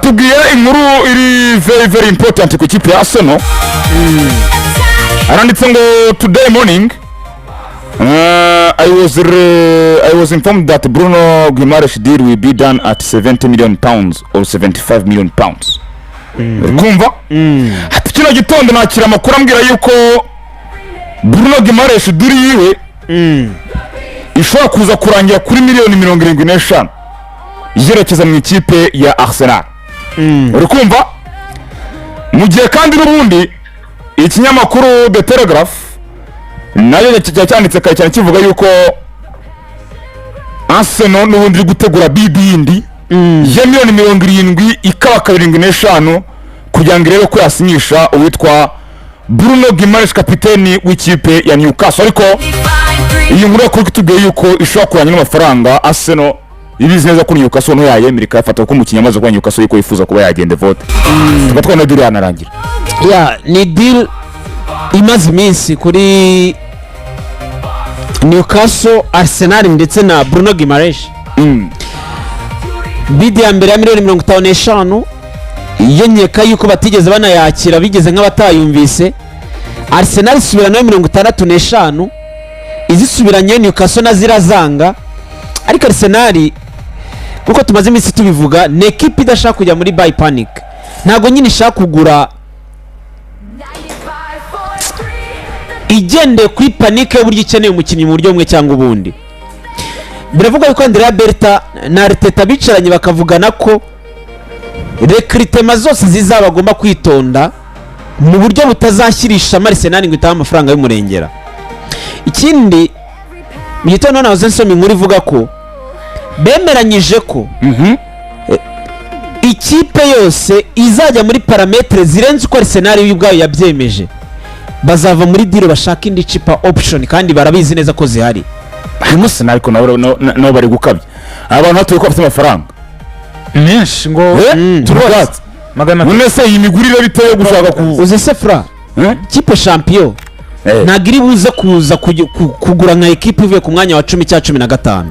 batubwiye inkuru iri very important ku kipe ya Arsenal. Aranditse ngo today morning I was informed that Bruno Guimaraes deal will be done at 70 million pounds or 75 million pounds. Kumva? Ati kino gitondo nakira amakuru ambwira yuko Bruno Guimaraes deal yiwe ishobora kuza kurangira kuri miliyoni 75 yerekeza mu ikipe ya Arsenal. Uri kumva? Mu gihe kandi n'ubundi ikinyamakuru The Telegraph nayo cyanditse cyane kivuga yuko Arsenal n'ubundi gutegura BBindi ya miliyoni 70 ikaba 75 kugira ngo rero ko yasinyisha uwitwa Bruno Guimaraes kapiteni w'ikipe ya Newcastle. Ariko iyi nkuru ko kitubwiye yuko ishobora kuranya n'amafaranga Arsenal ibizi neza ko Newcastle no yayemerika yafata ko umukinnyi amaze kwa Newcastle yuko yifuza kuba yagende vote. Tugatwa na deal yanarangira. Ni deal imaze iminsi kuri Newcastle, Arsenal ndetse na Bruno Guimaraes. Bid ya mbere ya miliyoni 55 yenyeka yuko batigeze banayakira bigeze nk'abatayumvise. Arsenal isubira no 65 izisubiranye Newcastle na zirazanga. Ariko Arsenal kuko tumaze iminsi tubivuga ne equipe idashaka kujya muri buy panic, ntago nyine ishaka kugura igende kuri panic y'uburyo ikeneye umukinnyi mu buryo bumwe cyangwa ubundi. Biravuga yuko Andrea Berta na Arteta bicaranye bakavugana ko recruitment zose zizabagomba kwitonda mu buryo butazashyirisha Arsenal ngo itaha amafaranga y'umurengera. Ikindi mu gitondo nahoze nsoma inkuru ivuga ko bemeranyije ko ikipe yose izajya muri parametre zirenze uko Arsenal y'ubwayo yabyemeje bazava muri deal bashaka indi cheaper option, kandi barabizi neza ko zihari. Arsenal ariko no bari gukabya abantu batuye ko bafite amafaranga menshi ngo turwatse magana nese iyi migurire biteye gushaka uze sefra kipe champion ntagiri buze kuza kugura nka equipe ivuye ku mwanya wa 10 cya 15.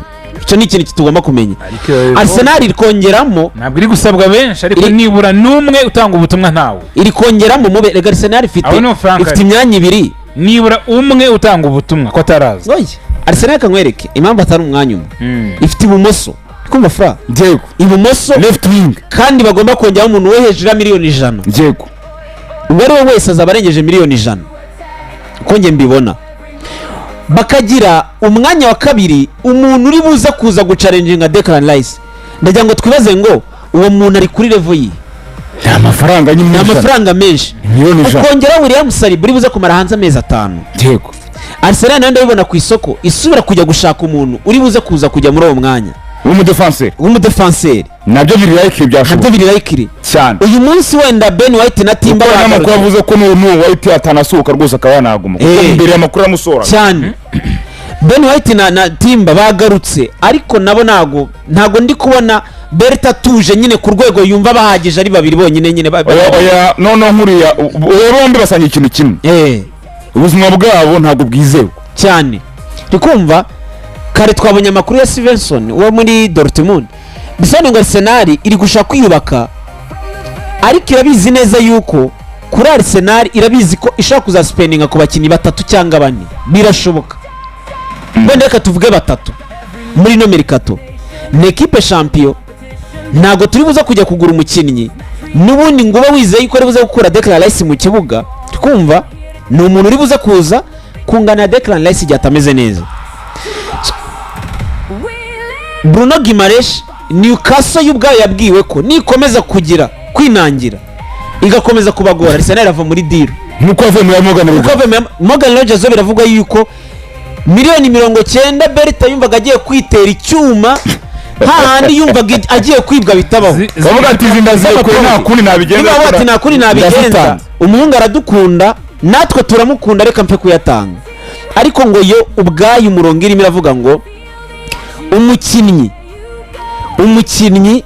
Icyo ni ikintu kitugomba kumenya. Arsenal irikongeramo ntabwo iri gusabwa benshi, ariko nibura numwe utanga ubutumwa ntawe iri kongeramo mube. Rega Arsenal ifite imyanya ibiri, nibura umwe utanga ubutumwa ko ataraza. Oya Arsenal kankwereke impamvu atari umwanya umwe. Ifite ibumoso kumva fra Diego ibumoso left wing, kandi bagomba kongeraho umuntu we hejuru ya miliyoni 100. Diego ubwo we wese azabarengeje miliyoni 100 uko nge mbibona. Bakagira umwanya wa kabiri umuntu uri buza kuza gucalenginga Declan Rice. Ndagira ngo twibaze ngo uwo muntu ari kuri level yi amafaranga nyine amafaranga menshi. Ukongera William Saliba uri buza kumara hanze amezi 5. Diego Arsenal nayo ndabibona ku isoko isubira kujya gushaka umuntu uri buze kuza kujya muri uwo mwanya w'umudefenseur. Nabyo biri like cyane. Uyu munsi wenda Ben White na Timba n'amakuru avuze ko n'uwo White atanasuka rwose akaba yanaguma kuko imbere y'amakuru amusora cyane. Ben White na Timba bagarutse, ariko nabo ntago ndi kubona Berta tuje nyine ku rwego yumva bahagije ari babiri bonyine nyine. Oya no nkuriya bombi basanga ikintu kimwe. Ubuzima bwabo ntago bwizewe cyane. Rikumva kare twabonye amakuru ya Stevenson wo muri Dortmund bisone ngo Arsenal iri gushaka kwiyubaka, ariko irabizi neza yuko kuri Arsenal irabizi ko ishaka kuzaspendinga ku bakinnyi 3 cyangwa 4 birashoboka. Wenda reka tuvuge 3 muri no mercato. Ni equipe champion, ntago turi buza kujya kugura umukinnyi nubundi ngo ube wizeye yuko ari buza gukura Declan Rice mu kibuga. Tukumva ni umuntu uri buza kuza kungana Declan Rice igihe atameze neza. Bruno Guimaraes Newcastle y'ubwayo yabwiwe ko nikomeza kugira kwinangira igakomeza kubagora Arsenal ava muri deal nuko ave muri Morgan Rogers. Biravuga yuko miliyoni 90 Berta yumvaga agiye kwitera icyuma hahandi yumvaga agiye kwibwa bitabaho. Bavuga ati zindaziye ko nta kundi nabigenza. Niba bati nta kundi nabigenza, umuhungu aradukunda natwe turamukunda, reka mpe kuyatanga. Ariko ngo yo ubwayo umurongo irimo iravuga ngo umukinnyi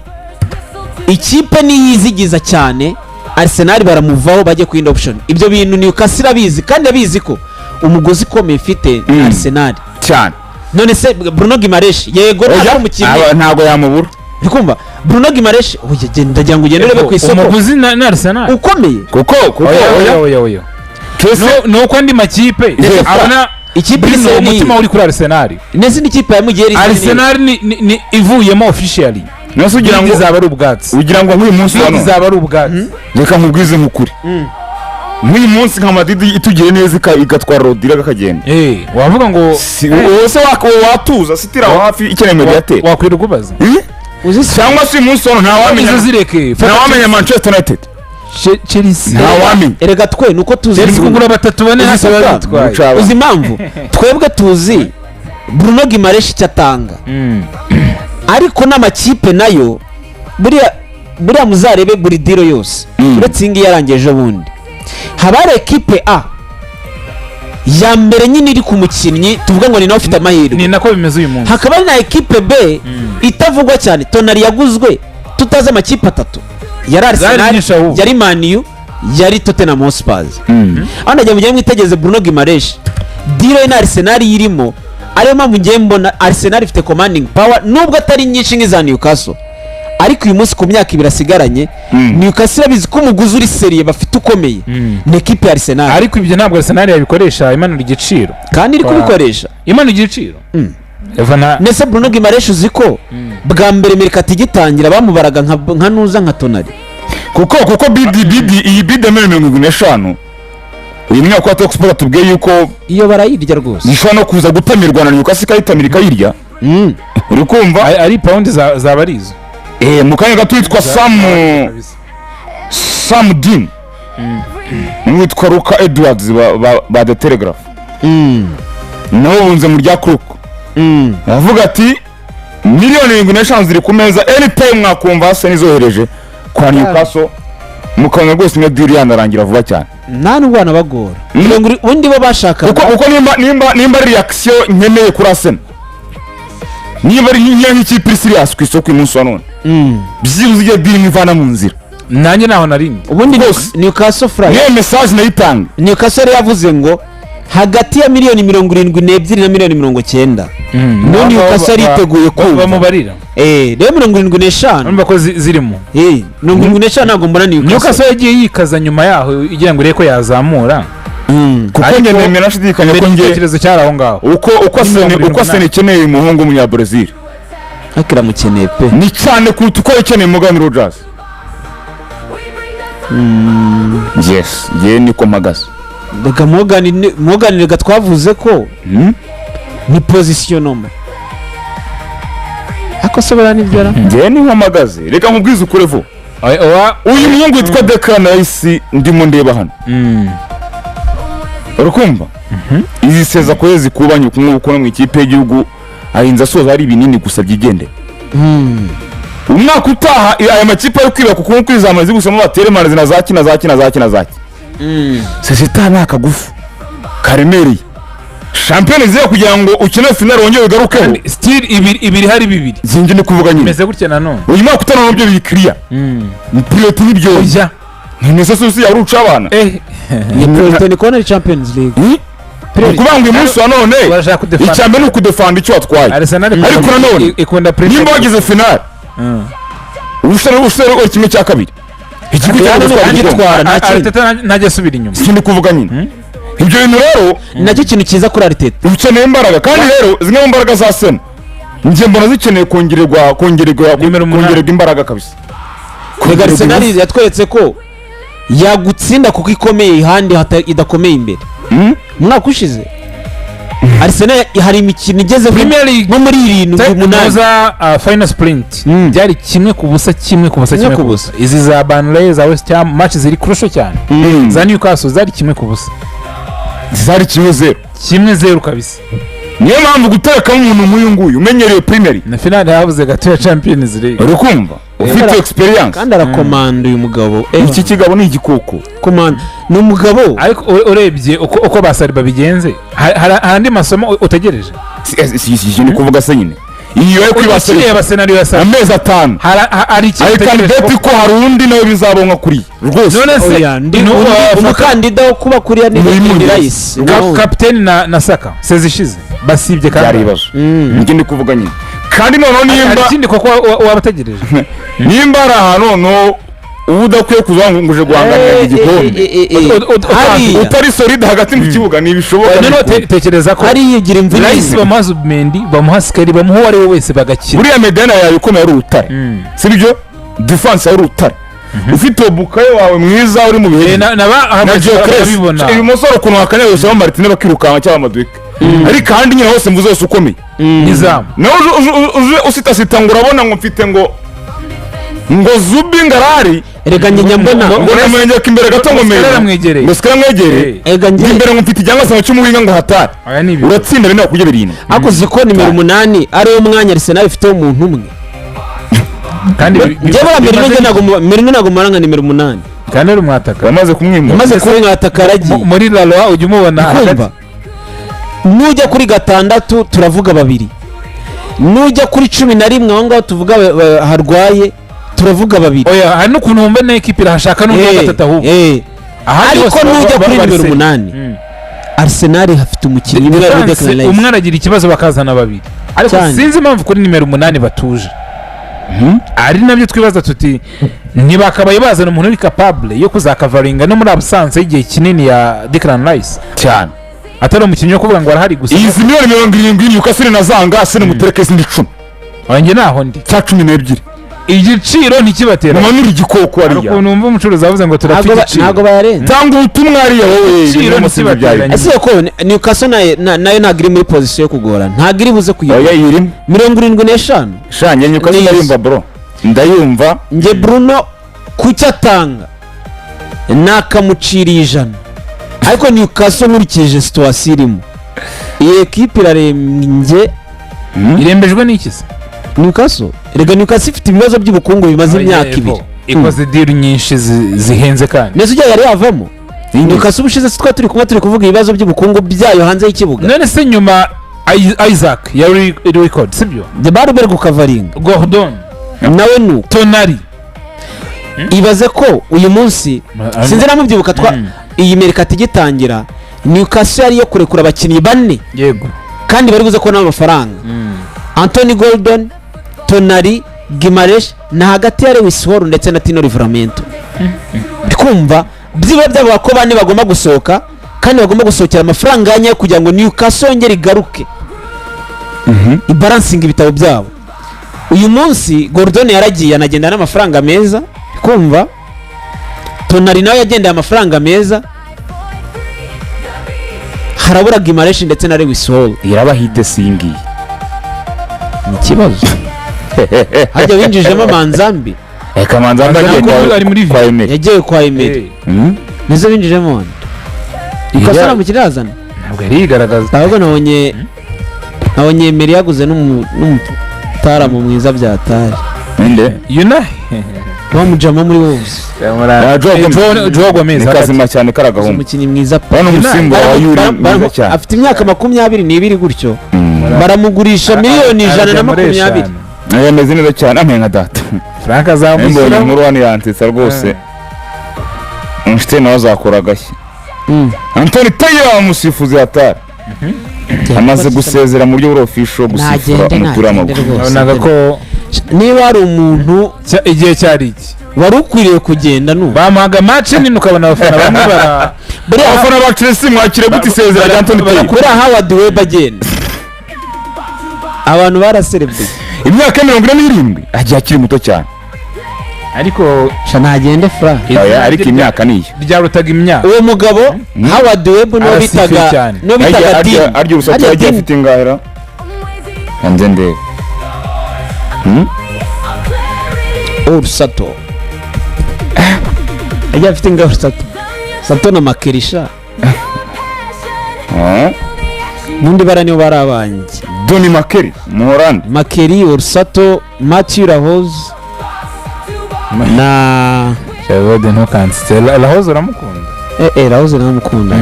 ikipe niyizigiza cyane Arsenal baramuvaho bajye ku option. Ibyo bintu Newcastle abizi kandi abizi ko umugozi komeye ifite Arsenal cyane. None se Bruno Guimaraes yego ntabwo umukinnyi ntago yamubura ndikumva Bruno Gimaresh ndagira ngo ugende urebe ku isoko umuguzi na Arsenal ukomeye kuko oya nuko andi makipe abona ikipe Bruno ise umutima uri kuri Arsenal n'izindi kipe yamugiye Arsenal ni ivuyemo officially nose ugira ngo izaba ari ubwatsi ugira ngo nk'uyu munsi hano izaba ari ubwatsi reka nkubwize nk'ukuri nk'uyu munsi nka Madrid itugire neza igatwara Rodrigo akagenda wavuga ngo wose watuza sitira hafi ikeneye mediateur wakwira kubaza cyangwa se uyu munsi hano ntawamenya ntawamenya Manchester United Chelsea ntawamenya erega twe nuko tuzi Chelsea kugura batatu bane hasi babitwaye uzi impamvu twebwe tuzi Bruno Gimaresh icyo atanga ariko n'amakipe nayo buriya muzarebe buri diro yose uretse iyi ngiyi yarangiye ejo bundi haba hari ekipe A ya mbere nyine iri ku mukinnyi tuvuga ngo ni nawe ufite amahirwe ni nako bimeze uyu munsi hakaba hari na ekipe B itavugwa cyane Tonali yaguzwe tutazi amakipe atatu yari Arsenal yari Man U yari Tottenham Hotspur aho ndagiye mujye mwitegeze Bruno Gimaresh diro ye na Arsenal yirimo ariyo mpamvu ngiye mbona Arsenal ifite commanding power nubwo atari nyinshi nk'iza Newcastle ariko uyu munsi ku myaka ibiri asigaranye Newcastle abizi ko umuguzi uri seriye bafite ukomeye ni ekipe ya Arsenal ariko ibyo ntabwo Arsenal yabikoresha imanura igiciro kandi iri kubikoresha imanura igiciro nese Bruno Gimaresh uzi ko bwa mbere Mercato igitangira bamubaraga nka nuza nka Tonali kuko iyi bid 150 uyu mwaka wa Talk Sport tubwiye yuko iyo barayirya rwose nishobora no kuza gutamirwa na Newcastle ikayitamira ikayirya uri kumva ari pound zaba arizo mu kanya gato yitwa Sam Dean n'uwitwa Luka Edwards ba The Telegraph nabo bunze mu rya Crook avuga ati miliyoni 75 ziri ku meza anytime mwakumva Arsenal izohereje kwa Newcastle mukanya rwose ne deal yanarangira vuba cyane nta n'ubwana bagora ubundi bo bashaka uko nimba reaction nkeneye kuri Arsenal niba ari nk'ikipe serious ku isoko umunsi wa none byibuze igiye deal imvana mu nzira nanjye naho narindi ubundi Newcastle Fry niyo message nayitanga Newcastle yavuze ngo hagati ya miliyoni 72 na miliyoni 90 none Newcastle yiteguye kumva bamubarira rero 75 urumva ko zirimo 75 ntabwo mbona Newcastle yagiye yikaza nyuma yaho igira ngo reko yazamura kuko njye nemera nashidikanya ko ngiye ikibazo cyari aho ngaho uko Arsenal ikeneye umuhungu w'umunya Brazil akira mukeneye pe ni cyane kuruta uko ikeneye Morgan Rogers yes ye niko mpagaze reka Morgan reka twavuze ko ni positionnement akosobera n'ibyara njye ni mpagaze reka nkubwize ukure vuba uyu muhungu witwa Declan Rice ndimo ndeba hano urukumva izi seza ko zikubanye kumwe uko mu ikipe y'igihugu ahinza soza ari binini gusa byigende umwaka utaha aya makipe ari kwiba kuko kwizamura zigusoma batere manazi na zaki sesita nakagufu karemereye champion ziyo kugira ngo ukine final wongeye ugarukeho still ibiri hari bibiri zinje ni kuvuga nyine meze gutya nanone uyu mwaka utana nabyo biri clear ni priority nibyo oya ni sosi ya ruca abana ni priority ni kona Champions League kubanga uyu munsi wa none icyambe ni ukudefanda icyo watwaye ariko nanone ikunda premier nimba wagize final ushobora kimwe cya kabiri ikigo cyagitwara ntajya asubira inyuma ikindi kuvuga nyine ibyo bintu rero nacyo kintu cyiza kuri Arteta ukeneye imbaraga kandi rero zimwe mu mbaraga za Arsenal njye mbona zikeneye kongererwa imbaraga kabisa kuri Arsenal yatweretse ko yagutsinda kuko ikomeye handi idakomeye imbere mwaka ushize Arsenal hari imikino igeze nko muri 7-8 za final sprint byari kimwe ku busa izi za Burnley za West Ham match ziri crucial cyane za Newcastle zari kimwe ku busa zari kimwe zero kabisa niyo mpamvu guterekamo umuntu nk'uyu nguyu umenyereye Premier na finale yavuze gato ya Champions League uri kumva ufite experience kandi arakomanda uyu mugabo iki kigabo ni igikoko komanda ni umugabo ariko urebye uko basari babigenze hari andi masomo utegereje si ni kuvuga se nyine iyo yo kwibasira abasenari basari amezi 5 hari ikintu kandidate ko hari undi nawe bizabonka kuri rwose none se umukandida wo kuba kuriya ni Rice kapiteni na Saka sezishize basibye kandi ibibazo ndi kuvuga nyine kandi noneho hari nimba ikindi koko wabategereje nimba ari ahantu no uba udakwiye kuza ngo uje guhanganira igikombe utari solide hagati mu kibuga ntibishoboka noneho tekereza ko hariya igira imvune Rice bamuha Zubimendi bamuha Sikari bamuha uwo ari we wese bagakira buriya medena yawe ikomeye ari urutare sibyo defense ari urutare ufite bukayo wawe mwiza uri mu bihe na Gyökeres ibumoso ukuntu hakanya yoshaho Martinez bakirukanka cyangwa Madueke ariko ahandi nyine hose mvuze yose ukomeye nizamu nawe uje usitasita ngo urabona ngo mfite ngo Zubi ngarari rega njye mbona ngo namwenge ko imbere gato ngo mwegereye ngo sikara mwegereye ega njye imbere ngo mfite cyangwa se cy'umuwinga ngo hatari aya ni uratsinda bino kujya birindwi ako ziko nimero 8 ari wo mwanya Arsenal ifite umuntu umwe kandi njye bara Merino ntago maranga nimero 8 kandi ari umwataka bamaze kumwimura maze kumwataka aragiye muri Laloa ujya umubona kumva nujya kuri gatandatu turavuga babiri nujya kuri 11 aho ngaho tuvuga harwaye turavuga babiri oya hari n'ukuntu wumva na ekipi irahashaka n'undi wa gatatu ahubwo ariko nujya kuri nimero 8 Arsenal hafite umukinnyi umwe aragira ikibazo bakazana babiri ariko sinzi impamvu kuri nimero 8 batuje ari nabyo twibaza tuti ntibakabaye bazana umuntu uri capable yo kuzakavaringa no muri absence y'igihe kinini ya Declan Rice cyane atari umukinnyi wo kuvuga ngo arahari gusa izi miliyoni 70 Newcastle na zanga se mutereke izindi 10 wanjye naho ndi cya 12 igiciro ntikibatera umanura igikoko ariya ukuntu umva umucuruzi avuze ngo turafite igiciro ntago bayarenze tanga ubutumwa ariya wowe igiciro ntikibatera ese ko Newcastle nayo ntago iri muri position yo kugora ntago iri buze kuyobora oya irimo 75 shanye Newcastle ndayumva bro ndayumva nge Bruno kucyo atanga nakamuciriye 100 ariko Newcastle nkurikije situation irimo iyi equipe irarembye irembejwe n'iki se Newcastle ifite ibibazo by'ubukungu bimaze imyaka 2 ikoze deal nyinshi zihenze kandi nese ujya yari yavamo Newcastle ubushize twa turi kuvuga ibibazo by'ubukungu byayo hanze y'ikibuga none se nyuma Isaac yari record sibyo de Barberg ukavaringa Gordon nawe nu Tonali ibaze ko uyu munsi sinzi namubyibuka iyi Mercato igitangira Newcastle yari yo kurekura abakinnyi 4 yego kandi bari buze ko n'amafaranga Anthony Gordon Tonali Gimaresh na hagati ya Lewis Hall ndetse na Tino Livramento ndikumva byiba byabo ko bane bagomba gusohoka kandi bagomba gusohokera amafaranga yanyayo kugira ngo Newcastle yongere igaruke ibalancing ibitabo byabo uyu munsi Gordon yaragiye anagenda n'amafaranga meza kumva Tonali nawe yagendeye amafaranga meza harabura Gimaresh ndetse na Lewis Hall irabahite singi ni kibazo hajya winjijemo Manzambi Manzambi ari muri kwa Emery yagiye kwa Emery nizo winjijemo ikasara mu kirazana ntabwo yari yigaragaza ahubwo nabonye Emery yaguze n'umutaramu mwiza byatari ninde Yuna bamujama muri Wolves Joe Gomez kazima cyane karagahumba umukinnyi mwiza bano umusimbo wa Yuri mwiza cyane afite imyaka 22 gutyo baramugurisha miliyoni 120 yameze neza cyane amenga data Frank azamushyira muri wani yantitsa rwose inshuti nawe azakora agashyi Anthony Taylor umusifuzi hatari amaze gusezera mu buryo buri official gusifura umupira w'amaguru nabonaga ko niba ari umuntu igihe cyari iki wari ukwiriye kugenda nu bamuhaga match nini ukabona abafana bamwe abafana ba Chelsea mwakire gute isezera rya Anthony Taylor kuri Howard Webb agenda abantu baraserebye imyaka 47 agiye akiri muto cyane ariko ntagende Frank ariko imyaka niyo byarutaga imyaka uwo mugabo Howard Webb no bitaga aryo urusato yagiye afite ingahera hanze ndebe urusato yagiye afite ingahera Sato na Makerisha nundi bara niyo barabanye Donny Makeri Muhorandi Makeri Ursato Mathieu Lahoz na Chevode ntukanse Lahoz uramukunda Lahoz uramukunda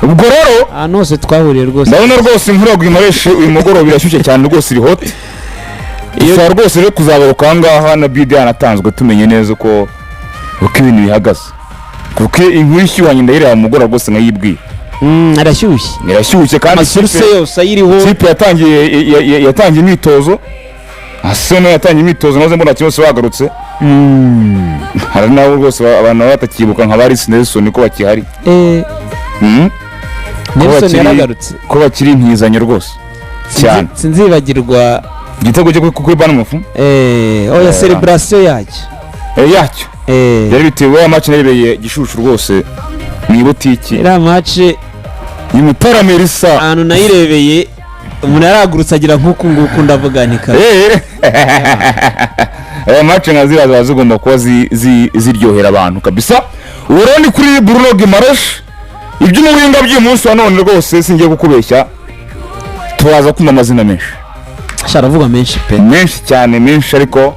ubwo rero ahantu hose twahuriye rwose ndabona rwose inkuru ya Gimaresh uyu mugoroba birashyushye cyane rwose iri hot iyo rwose rero kuzabaruka ahangaha na bid yanatanzwe tumenye neza uko ibintu bihagaze kuko inkuru ishyuhanye ndayireba mu mugoroba rwose nkayibwiye arashyushye irashyushye kandi amasuruse yose ayiriho ikipe yatangiye imyitozo Arsenal yatangiye imyitozo maze mbona cyose bagarutse hari nabo rwose abantu batakibuka nka Baris Nelson ko bakihari Nelson yaragarutse ko bakiri intizanyo rwose cyane sinzibagirwa igitego cyo kuri Bournemouth oya celebration yacyo yari bitewe ya match narebeye gishushu rwose mu butiki ira match ni mutaramerisa ahantu nayirebeye umuntu yaragurutse agira nk'uku nguku ndavuga ntika aya match nkazira zigomba kuba ziryohera abantu kabisa uroni kuri Bruno Guimaraes ibyo muhinga by'umunsi wa none rwose singiye kukubeshya turaza kumva amazina menshi sharavuga menshi pe menshi cyane menshi ariko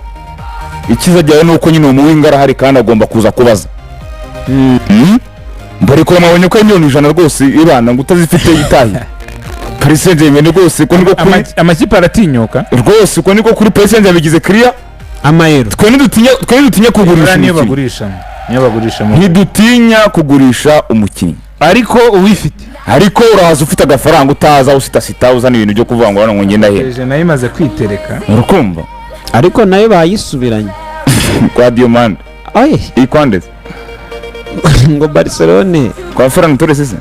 ikiza jyawe nuko nyine umuhinga arahari kandi agomba kuza kubaza mbere ko mabonye ko miliyoni 100 rwose ibana ngo utazifite itahi Paris Saint-Germain rwose ko niko kuri amakipe aratinyuka rwose ko niko kuri Paris Saint-Germain bigize clear amayero twe ntidutinya kugurisha ntidutinya kugurisha umukinnyi ariko uwifite ariko urahaza ufite agafaranga utaza usita uzana ibintu byo kuvuga ngo ngo ngenda he eje nayo imaze kwitereka urukumva ariko nayo bayisubiranye kwa Diomande oye ikwandeze ngo Barcelona kwa Ferran Torres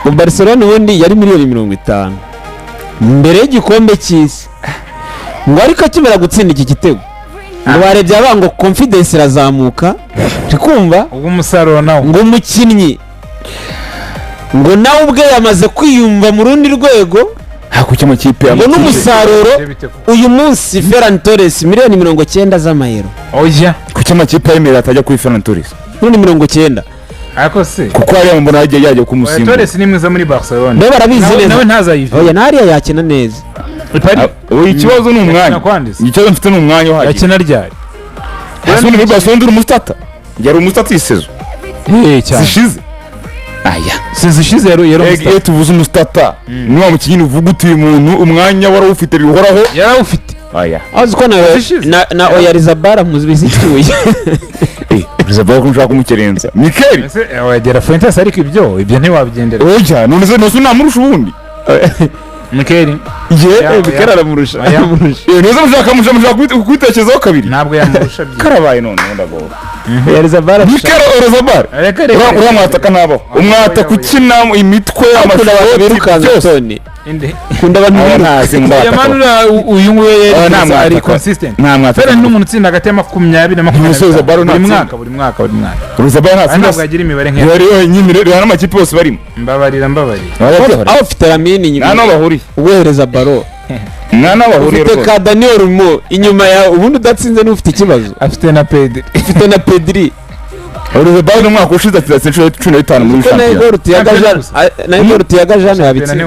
ngo Barcelona ubundi yari miliyoni 50 mbere y'igikombe cy'isi ngo ariko akimera gutsinda iki gitego ngo barebye abango confidence irazamuka rikumva ubwo umusaruro nawo ngo umukinnyi ngo nawe ubwe yamaze kwiyumva mu rundi rwego hakucyo mu kipe ngo n'umusaruro uyu munsi Ferran Torres miliyoni 90 z'amayero oya kucyo amakipe yemera atajya kuri Ferran Torres miliyoni 90 ariko se kuko ari mbona yagiye kumusimba Torres ni mwiza muri Barcelona nawe barabizi neza nawe ntazayive oya nariya yakina neza ikibazo ni umwanya ikibazo mfite ni umwanya uhari yakina ryari Asuni muri Barcelona uri umustata yari umustata isezo cyane zishize aya zishize yari umustata tuvuze umustata ni wa mukinnyi uvuga uti umuntu umwanya wari ufite bihoraho yari ufite aya aziko na oya Rizabara muzibizituye Rizabara ko nshaka kumukerenza Mikel wagera Fuentes ariko ibyo ntiwabigendera oya none namurusha ubundi Mikel Mikel aramurusha neza mushaka kwitekerezaho kabiri ntabwo yamurusha karabaye none ndagora Rizabara Rizabara uramwataka nabo umwataka ukina imitwe y'amashoti kunda abantu ntazi yamanura uyu nguyu ari consistent Ferran n'umuntu utsinda hagati ya 20 na 20 buri mwaka Rizabara ntabwo agira imibare nk'iyo yari nyine rero n'amakipe yose barimo mbabarira aho ufite Lamine inyuma nano bahuriye uhereza baro nano bahuriye ufite ka Daniel Olmo inyuma ya ubundi udatsinze n'ufite ikibazo afite na Pedri Rizabara n'umwaka ushize atsinze 15 muri champion na Igor Tiagajana yabitsinze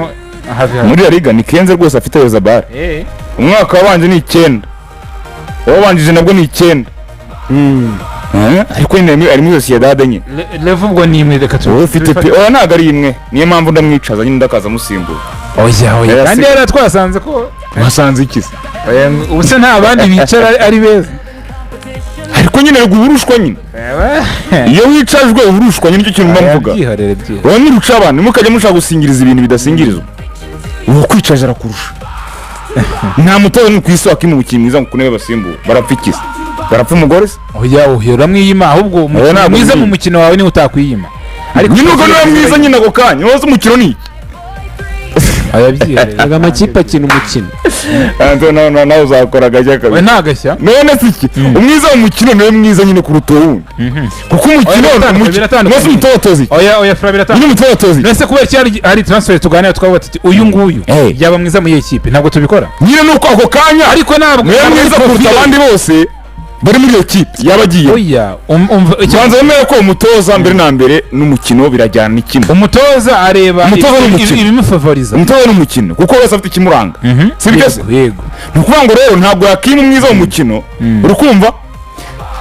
muri La Liga ni Kenze rwose afite Rizabara umwaka wabanje ni 9 wabanjije nabwo ni 9 ariko nyine ari muri Sociedad nyine level ubwo ni imwe reka tu ufite oya ntago ari imwe niyo mpamvu ndamwicaza nyine ndakaza musimbura oya kandi yari twasanze ko wasanze ikisi ubuse nta bandi bicara ari beza ariko nyine uburushwa nyine iyo wicajwe uburushwa nyine icyo kintu mbavuga wowe niruca abantu mukajya mushaka gusingiriza ibintu bidasingirizwa uwo kwicaje arakurusha nta mutoza ni kwisi wakimu mukinnyi mwiza ngo kunebe basimbura barapfikisa barapfa umugore se oya uhera mwiyima ahubwo mwiza mu mukino wawe ni utakwiyima ariko nyine uko niwe mwiza nyine ako kanya wowe umukino ni ayabyihera amakipe akina umukino nawe uzakora agashya kabiri we ntagashya none si iki umwiza mu mukino niwe mwiza nyine kuruta uwundi kuko umukino mwese umutotozi oya Fra biratandukanye nyine umutotozi nese kubera cyari hari transfer tuganira twavuga ati uyu nguyu yaba mwiza mu equipe ntabwo tubikora nyine nuko ako kanya ariko ntabwo niwe mwiza kuruta abandi bose bari muri iyo kipe yabagiye oya cyanza yemeye ko umutoza mbere na mbere n'umukino birajyana n'ikimwe umutoza areba ibimufavoriza umutoza n'umukino kuko wese afite ikimuranga si byo se yego ni ukuvuga ngo rero ntabwo yakima umwiza mu mukino urukumva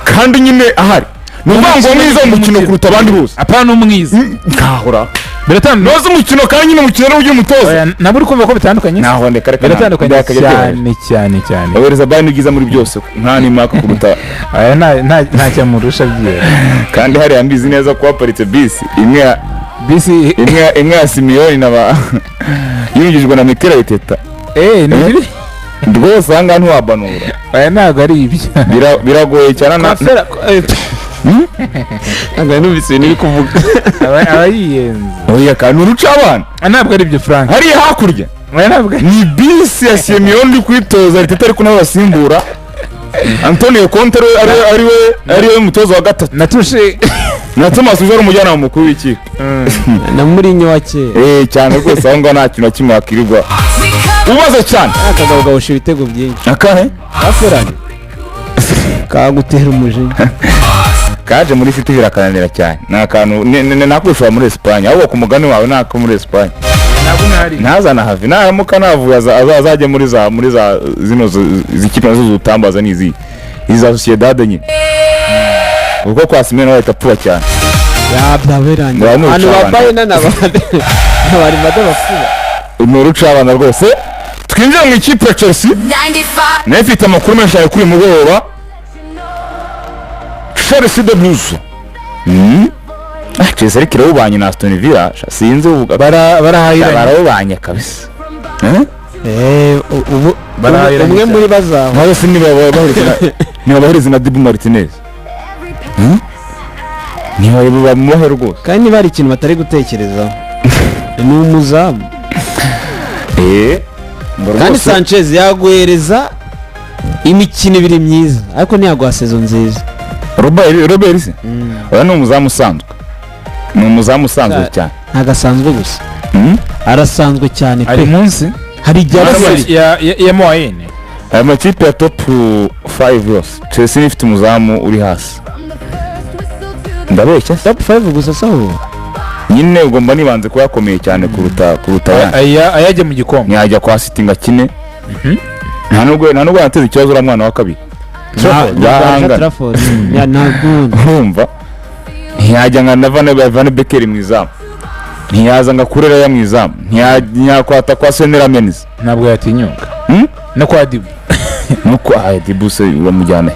kandi nyine ahari ni ukuvuga ngo umwiza mu mukino kuruta abandi bose apana umwiza nkahora biratandukanye noze umukino kandi nyine umukino n'uburyo umutoza nabwo uri kumva ko bitandukanye naho ndeka reka biratandukanye cyane ohereza bani bwiza muri byose nta n'imaka kuruta aya nta cyamurusha byiye kandi hari ambizi neza ko haparitse bisi imwe bisi imwe ya Simiyoni yinjijwe na Mikel Arteta ni rwose aha ngaha ntiwabanura aya ntabwo ari ibyo biragoye cyane ntabwo numvise ibintu uri kuvuga aba yiyenze oya kandi uruca abana ntabwo ari ibyo Frank hariya hakurya ni bisi ya Simiyoni uri kwitoza Arteta ariko nawe basimbura Antonio Conte ari we mutoza wa gatatu na Thomas Tuchel umujyanama mukuru w'ikipe na Mourinho wa kera cyane rwose aho ngaho nta kintu na kimwe wakirirwa ubaze cyane akagabo gahusha ibitego byinshi akahe aferani kagutera umujinya kaje muri City birakananira cyane ni akantu nakurusha muri Espagne ahubwo ku mugani wawe nako muri Espagne ntazana havi naramuka navuye azajye muri za zino zikipe nazo zutambaza n'izi iza Sociedad nyine ubwo kwa Simeno wahita apfuba cyane byaberanye abantu babaye n'abandi bari badabafuba ni uruca abana rwose twinjira mu ikipe ya Chelsea nayo ifite amakuru menshi ari kuri mugoroba Chelsea de Blues Chelsea ariko irawubanye na Aston Villa sinzi uvuga barahayiranye kabisa umwe muri bazaho nawe se niba bahuriza na Dibu Martinez niba bamuhe rwose kandi niba hari ikintu batari gutekerezaho ni umuzamu kandi Sanchez yaguhereza imikino ibiri myiza ariko ntiyaguha sezo nziza Robert se oya ni umuzamu usanzwe cyane ntabwo asanzwe gusa arasanzwe cyane pe ari munsi hari ya moyenne aya makipe ya top 5 yose Chelsea ifite umuzamu uri hasi ndabeshya top 5 gusa saho nyine ugomba nibanze kuba yakomeye cyane kuruta ayajya mu gikombe ntiyajya kwa City ngo akine nta nubwo yateze ikibazo uriya mwana wa kabiri urumva ntiyajya nka Van Becker mu izamu ntiyaza ngo akurera mu izamu ntiyakwata kwa Senera Menez ntabwo yatinyuka no kwa Dibu Dibu se uramujyana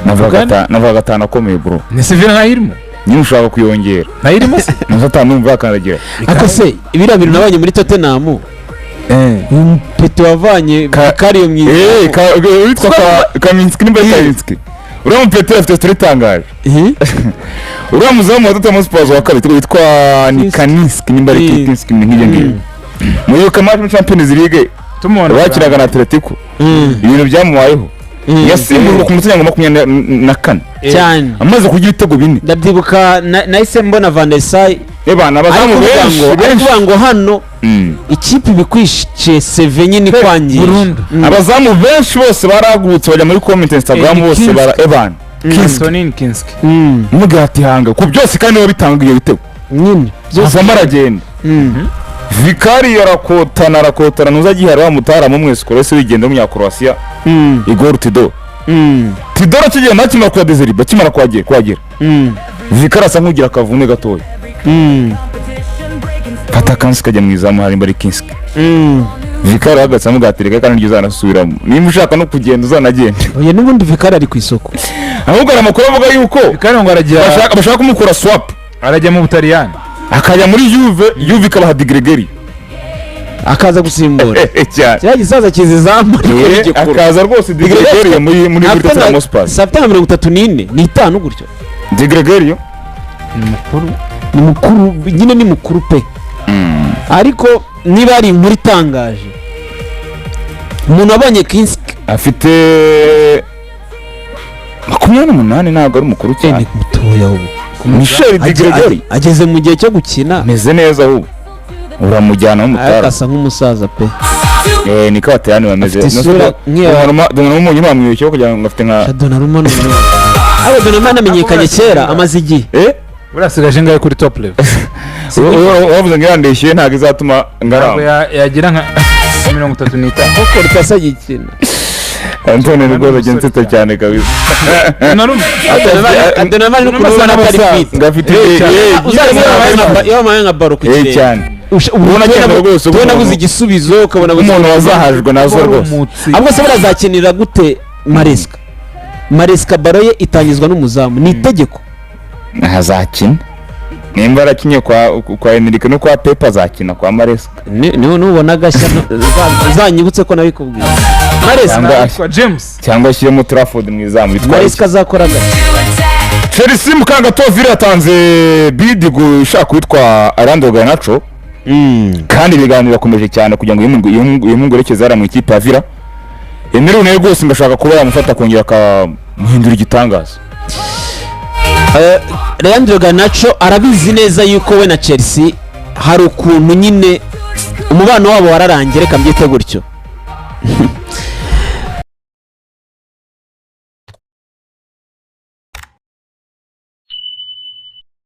navuga gatanu akomeye bro ni Sevilla ntayirimo nyine ushaka kuyongera ntayirimo se ntazatanu numva yakandagira ako se ibira bintu nabanye muri Tottenham Peto wavanye Kariyo mwiza witwa Kaminski nimba Kaminski uriya Peto afite story itangaje uriya muzamu wa Tottenham Hotspur wa kabiri witwa Kaminski nimba Kaminski nk'ibyo ngibyo muri kamari Champions League bakiraga na Atletico ibintu byamubayeho yasimburwa ku munsi wa 24 cyane amaze kugira ibitego bine ndabyibuka nahise mbona Van der Sar ebana abazamu benshi ngo hano ikipe bikwishe CV nyine kwangira abazamu benshi bose baragutse bajya muri comment Instagram bose bara Evan Kinski mugati hanga ku byose kandi wabitanga iyo bitego nyine byose amaragenda Vikari arakotana ntuzagihara wa mutara mu mwese korese wigenda mu Croatia Igor Tidor Tidor kigenda kimara kwa Desiriba kimara kwagera Vikari asa nk'ugira akavune gatoya fata kansi kajya mu izamu hari mbari Kinski Vikari agatsa mugatereka kandi ryuzanasubiramo niba ushaka no kugenda uzanagenda oya n'ubundi Vikari ari ku isoko ahubwo amakuru avuga yuko Vikari ngo aragira bashaka kumukora swap arajya mu Butaliyani akajya muri Juve ikabaha Digregeri akaza gusimbura cya gisaza kizizamu akaza rwose Digregeri muri Tottenham Hotspur September 34 ni 5 gutyo Digregeri ni mukuru nyine ni mukuru pe ariko niba ari inkuru itangaje umuntu abonye Kinski afite 28 ntabwo ari mukuru cyane mutoya ubu Michel Digregeri ageze mu gihe cyo gukina meze neza ubu uramujyana w'umutara asa nk'umusaza pe niko batayani bameze umuntu bamwibeshye kugira ngo afite nka Donnarumma Donnarumma amenyekanye kera amaze igihe burasigaje ngaye kuri top level wavuze ngo yandishyuye ntabwo izatuma ngaramba yagira nka 35 koko ritasa gikina Antonio Rugolo agenzeta cyane kabisa Donnarumma no kubona atari fit ngafite yabaye nka baro ku kirere cyane ubona rwose ubona buzi igisubizo ukabona umuntu wazahajwe nazo rwose ahubwo se barazakenera gute Maresca baro ye itangizwa n'umuzamu ni itegeko ntazakina nimba arakinye kwa Enrique no kwa Pepe azakina kwa Maresca niho nubona agashya zanyibutse ko nabikubwiye kwa James cyangwa ashyiremo Trafford mu izamu bitwaye Maresca azakora agashya. Chelsea Mukangatoville yatanze bid gushaka witwa Arando Garnacho kandi ibiganiro birakomeje cyane kugira ngo yimungwerekeze ara mu ikipe ya Villa. Emerewe rwose ngashaka kuba yamufata kongera akamuhindura igitangaza. Leandro Garnacho arabizi neza yuko we na Chelsea hari ukuntu nyine umubano wabo wararangiye, reka mbyite gutyo.